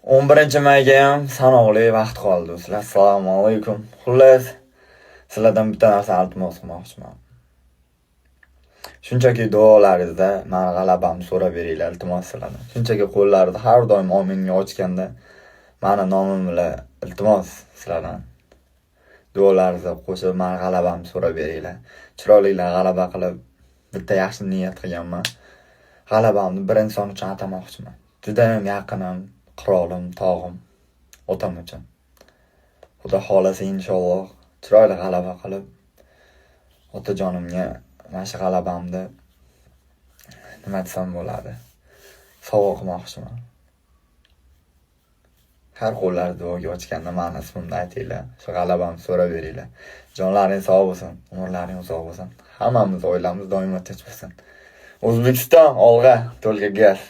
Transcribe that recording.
11-mayga ham sanoqli vaqt qoldi do'stlar. Assalomu alaykum. Xullas, sizlardan bitta narsa iltimos qilmoqchiman. Shunchaki duolaringizda meni g'alabamni so'rab beringlar, iltimos sizlardan. Shunchaki qo'llaringizni har doim ominga ochganda meni nomim bilan iltimos sizlardan. Duolaringizga qo'shib meni g'alabamni so'rab beringlar. Chiroylilar g'alaba qilib bitta yaxshi niyat qilganman. G'alabamni bir inson uchun atamoqchiman. Juda ham yaqinim, qirolim, tog'im, otam uchun. Xudo xolasa inshaalloh chiroyli g'alaba qilib otajonimga mana shu g'alabamni nima desam bo'ladi, sovg'a qilmoqchiman. Har qo'llar duoga ochganda meni ismimni aytinglar, shu g'alabamni so'rab beringlar. Jonlaring sog' bo'lsin, umrlaring uzoq bo'lsin. Hammamiz oilamiz doimo tinch bo'lsin. O'zbekiston olg'a, to'lga gaz.